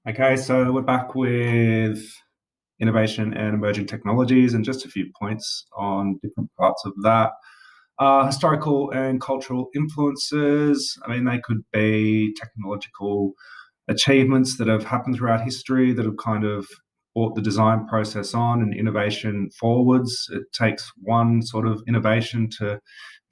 Okay, so we're back with innovation and emerging technologies and just a few points on different parts of that. Historical and cultural influences. I mean, they could be technological achievements that have happened throughout history that have kind of brought the design process on and innovation forwards. It takes one sort of innovation to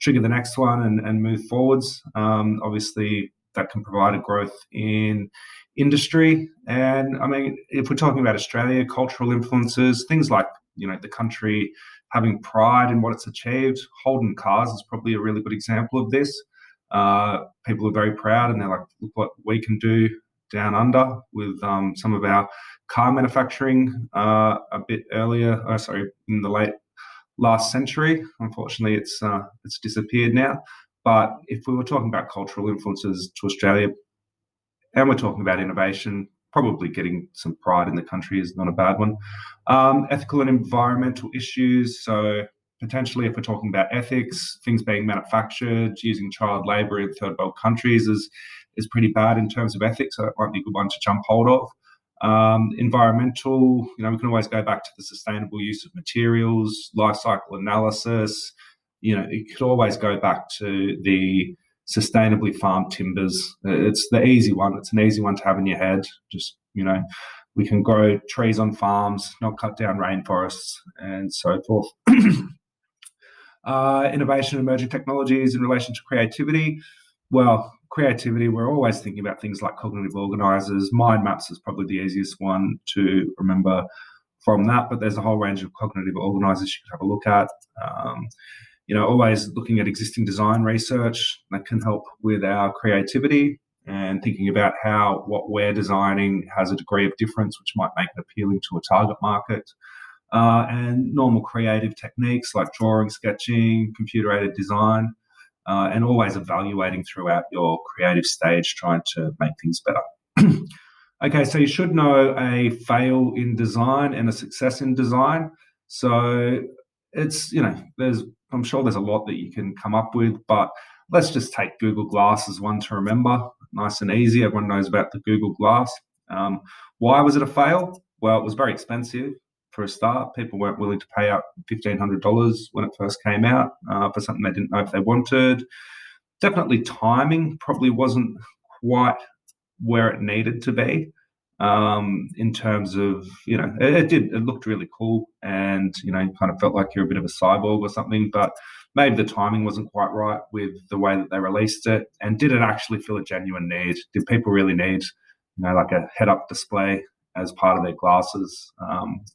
trigger the next one and move forwards. Obviously, that can provide a growth in industry. And I mean, if we're talking about Australia, cultural influences, things like, the country having pride in what it's achieved. Holden Cars is probably a really good example of this. People are very proud and they're like, look what we can do down under with some of our car manufacturing a bit earlier, in the late last century. Unfortunately, it's disappeared now. But if we were talking about cultural influences to Australia, and we're talking about innovation, probably getting some pride in the country is not a bad one. Ethical and environmental issues. So potentially, if we're talking about ethics, things being manufactured using child labour in third world countries is pretty bad in terms of ethics. So that might be a good one to jump hold of. Environmental, we can always go back to the sustainable use of materials, life cycle analysis. You could always go back to the sustainably farmed timbers. It's the easy one. It's an easy one to have in your head. Just, we can grow trees on farms, not cut down rainforests and so forth. Innovation and emerging technologies in relation to creativity. Well, creativity, we're always thinking about things like cognitive organisers. Mind maps is probably the easiest one to remember from that, but there's a whole range of cognitive organisers you could have a look at. Always looking at existing design research that can help with our creativity and thinking about how what we're designing has a degree of difference, which might make it appealing to a target market. And normal creative techniques like drawing, sketching, computer-aided design, and always evaluating throughout your creative stage, trying to make things better. Okay, so you should know a fail in design and a success in design. So it's, I'm sure there's a lot that you can come up with, but let's just take Google Glass as one to remember. Nice and easy. Everyone knows about the Google Glass. Why was it a fail? Well, it was very expensive for a start. People weren't willing to pay out $1,500 when it first came out for something they didn't know if they wanted. Definitely timing probably wasn't quite where it needed to be. In terms of, it looked really cool and, kind of felt like you're a bit of a cyborg or something, but maybe the timing wasn't quite right with the way that they released it. And did it actually fill a genuine need? Did people really need, like a head-up display as part of their glasses?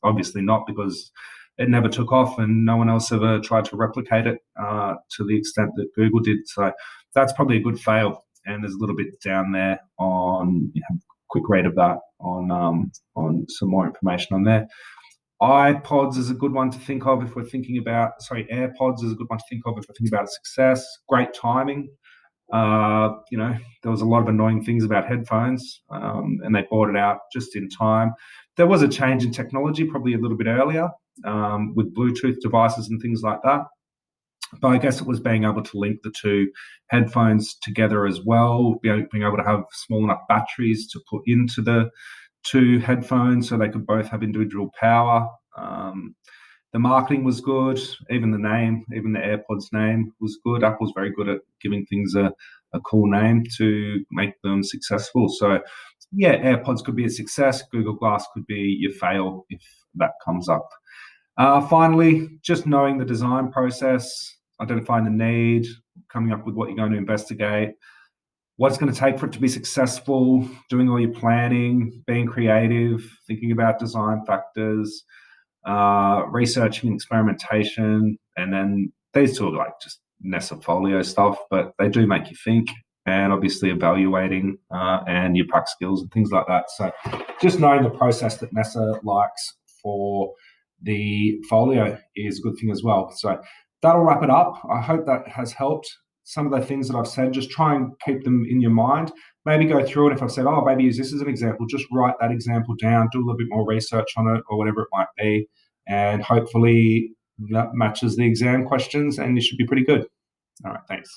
Obviously not, because it never took off and no one else ever tried to replicate it to the extent that Google did. So that's probably a good fail. And there's a little bit down there on, quick read of that on some more information on there. iPods is a good one to think of if we're thinking about, AirPods is a good one to think of if we're thinking about a success. Great timing. There was a lot of annoying things about headphones, and they brought it out just in time. There was a change in technology probably a little bit earlier with Bluetooth devices and things like that. But I guess it was being able to link the two headphones together as well, being able to have small enough batteries to put into the two headphones so they could both have individual power. The marketing was good. Even the name, even the AirPods name was good. Apple's very good at giving things a cool name to make them successful. So, yeah, AirPods could be a success. Google Glass could be your fail if that comes up. Finally, just knowing the design process, identifying the need, coming up with what you're going to investigate, what it's going to take for it to be successful, doing all your planning, being creative, thinking about design factors, researching and experimentation, and then these two are like just Nessa folio stuff, but they do make you think, and obviously evaluating and your prac skills and things like that. So just knowing the process that Nessa likes for the folio is a good thing as well. So that'll wrap it up. I hope that has helped. Some of the things that I've said, just try and keep them in your mind. Maybe go through it. If I've said, maybe use this as an example, just write that example down, do a little bit more research on it or whatever it might be. And hopefully that matches the exam questions and you should be pretty good. All right, thanks.